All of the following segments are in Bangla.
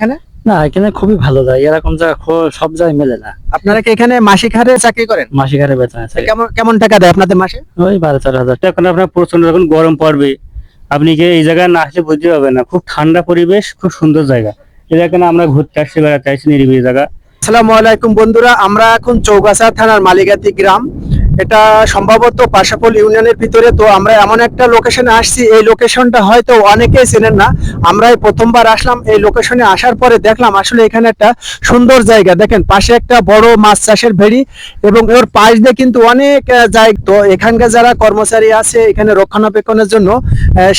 এখানে? না, এখানে খুবই ভালো যায়, এরকম জায়গা সব জায়গায় মেলে না। আপনারা কি এখানে মাসিক হারে চাকরি করেন? মাসিক হারে বেতন আছে। কেমন কেমন টাকা দেয় আপনাদের মাসে? ওই 12-14 হাজার। এখন আপনার প্রচন্ড যখন গরম পড়বে, আপনি কি এই জায়গায় না আসলে বুঝতে পারবেন না। খুব ঠান্ডা পরিবেশ, খুব সুন্দর জায়গা। এই জায়গায় আমরা ঘুরতে আসছি, বেড়াতে আসছি, নিরিবিলি জায়গা। আসসালামু আলাইকুম বন্ধুরা, আমরা এখন চৌগাছা থানার মালিগাতি গ্রাম, এটা সম্ভবত পাশাপোল ইউনিয়নের ভিতরে। তো আমরা এমন একটা লোকেশনে আসছি, এই লোকেশনটা হয়তো অনেকেই চেনেন না। আমরা এই প্রথমবার আসলাম, এই লোকেশনে আসার পরে দেখলাম আসলে এখানে একটা সুন্দর জায়গা। দেখেন পাশে একটা বড় মাছ চাষের ভেড়ি এবং ওর পাশ দিয়ে কিন্তু অনেক জায়গা। তো এখানকার যারা কর্মচারী আছে এখানে রক্ষণাবেক্ষণের জন্য,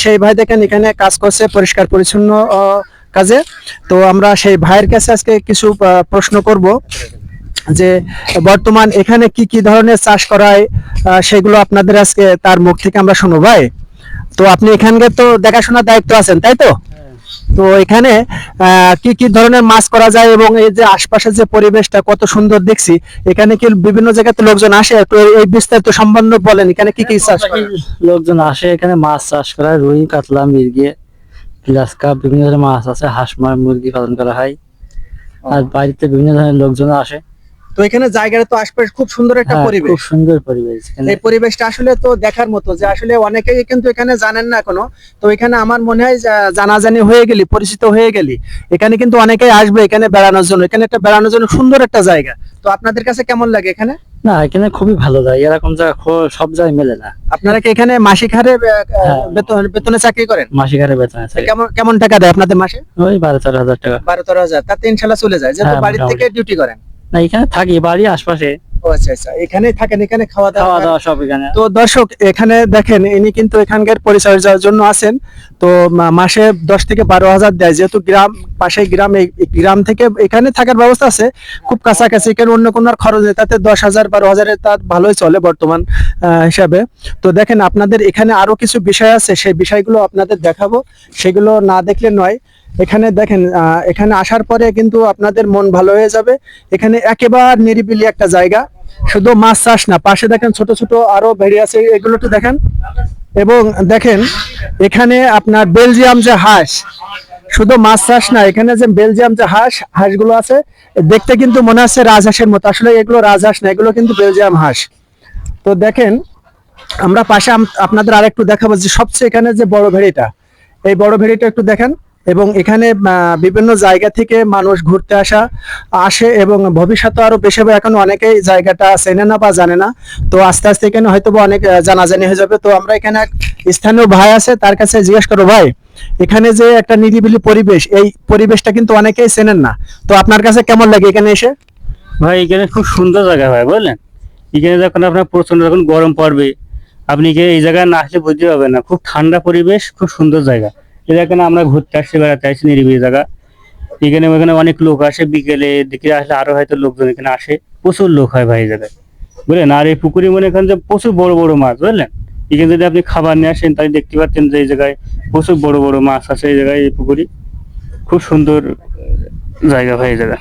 সেই ভাই দেখেন এখানে কাজ করছে পরিষ্কার পরিচ্ছন্ন কাজে। তো আমরা সেই ভাইয়ের কাছে আজকে কিছু প্রশ্ন করব যে বর্তমান এখানে কি কি ধরনের চাষ করা হয়, সেগুলো আপনাদের আজকে তার মুখ থেকে আমরা শুনবো। ভাই, তো আপনি এখানকার তো দেখাশোনার দায়িত্ব আছেন, তাই তো? তো এখানে কি কি ধরনের মাছ করা যায় এবং এই যে আশপাশের যে পরিবেশটা কত সুন্দর দেখছি, এখানে কি বিভিন্ন জায়গাতে লোকজন আসে? একটু এই বিস্তারিত সম্বন্ধে বলেন, এখানে কি কি চাষ করা হয়? লোকজন আসে, এখানে মাছ চাষ করা হয়, রুই, কাতলা, মৃগী, গ্লাস কাপ, বিভিন্ন ধরনের মাছ আছে, হাঁস, মুরগি পালন করা হয়। আর বাড়িতে বিভিন্ন ধরনের লোকজন আসে। তো এখানে জায়গাটা তো আশপাশে খুব সুন্দর একটা হ্যাঁ, পরিবেশ। খুব সুন্দর পরিবেশ এখানে। এই পরিবেশটা আসলে তো দেখার মতো, যে আসলে অনেকেই কিন্তু এখানে জানেন না এখনো। তো এখানে আমার মনে হয় জানাজানি হয়ে গেলি, পরিচিত হয়ে গেলি, এখানে কিন্তু অনেকেই আসবে এখানে বেড়ানোর জন্য। এখানে একটা বেড়ানোর জন্য সুন্দর একটা জায়গা। তো আপনাদের কাছে কেমন লাগে এখানে? না, এখানে খুবই ভালো যায়, এরকম জায়গা সব জায়গায় মেলে না। আপনারা কি এখানে মাসিক হারে হ্যাঁ। বেতনে চাকরি করেন? মাসিক হারে বেতন আছে। কেমন কেমন টাকা দেয় আপনাদের মাসে? ওই 12-14 হাজার টাকা। 12-13 হাজার, তাতে ইনশাল্লাহ চলে যায়, যেহেতু হ্যাঁ, বাড়ি থেকে মোটামুটি। ডিউটি করেন। না, এখানে থাকি, বাড়ি আশপাশে। ও আচ্ছা আচ্ছা, এখানেই থাকেন, এখানে খাওয়া খাওয়া দাওয়া দাওয়া সব এখানে। তো দর্শক এখানে দেখেন ইনি কিন্তু এখানকার পরিচর্যার জন্য আছেন। তো মাসে 10 থেকে 12 হাজার দেয়, যেহেতু গ্রাম পাশে গ্রাম, এই গ্রাম থেকে এখানে থাকার ব্যবস্থা আছে খুব কাছাকাছি। এখানে অন্য কোনো আর খরচ নেই, তাতে 10,000-12,000 তার ভালোই চলে বর্তমান হিসাবে। তো দেখেন আপনাদের এখানে আরো কিছু বিষয় আছে, সেই বিষয়গুলো আপনাদের দেখাবো, সেগুলো না দেখলে নয়। এখানে দেখেন এখানে আসার পরে কিন্তু আপনাদের মন ভালো হয়ে যাবে। এখানে একেবারে নিরিবিলি একটা জায়গা, শুধু মাছ চাষ না, পাশে দেখেন ছোট ছোট আরো ভেড়ি আছে, এগুলো তো দেখেন। এবং দেখেন এখানে আপনার বেলজিয়াম যে হাঁস, শুধু মাছ চাষ না, এখানে যে বেলজিয়াম যে হাঁসগুলো আছে, দেখতে কিন্তু মনে হচ্ছে রাজহাঁসের মতো। আসলে এগুলো রাজহাঁস না, এগুলো কিন্তু বেলজিয়াম হাঁস। তো দেখেন আমরা পাশে আপনাদের আরেকটু দেখাবো যে সবচেয়ে এখানে যে বড় ভেড়িটা, এই বড় ভেড়িটা একটু দেখেন। এবং এখানে বিভিন্ন জায়গা থেকে মানুষ ঘুরতে আসে এবং ভবিষ্যতে আরো বেশি হবে। এখন অনেকেই জায়গাটা চেনে না বা জানে না, তো আস্তে আস্তে এখানে হয়তো অনেক জানাজানি হয়ে যাবে। তো আমরা এখানে এক স্থানীয় ভাই আছে, তার কাছে জিজ্ঞেস করবো, ভাই এখানে যে একটা নিরিবিলি পরিবেশ, এই পরিবেশটা কিন্তু অনেকেই চেনেন না। তো আপনার কাছে কেমন লাগে এখানে এসে? ভাই, এখানে খুব সুন্দর জায়গা ভাই, বুঝলেন। এখানে যখন আপনার প্রচন্ড যখন গরম পড়বে, আপনি কি এই জায়গায় না আসলে বুঝতে পারবেন না। খুব ঠান্ডা পরিবেশ, খুব সুন্দর জায়গা। এই জায়গায় আমরা ঘুরতে আসছি, বেড়াতে আসছি, নিরিবিলি জায়গা। এখানে ওখানে অনেক লোক আসে, বিকেলে দিকে আসলে আরো হয়তো লোকজন এখানে আসে। প্রচুর লোক হয় ভাই এই জায়গায়, বুঝলেন। আর এই পুকুরে মনে করেন যে প্রচুর বড় বড় মাছ, বুঝলেন। এখানে যদি আপনি খাবার নিয়ে আসেন, তাহলে দেখতে পাচ্ছেন যে এই জায়গায় প্রচুর বড় বড় মাছ আছে এই জায়গায়, এই পুকুরে। খুব সুন্দর জায়গা ভাই এই জায়গা।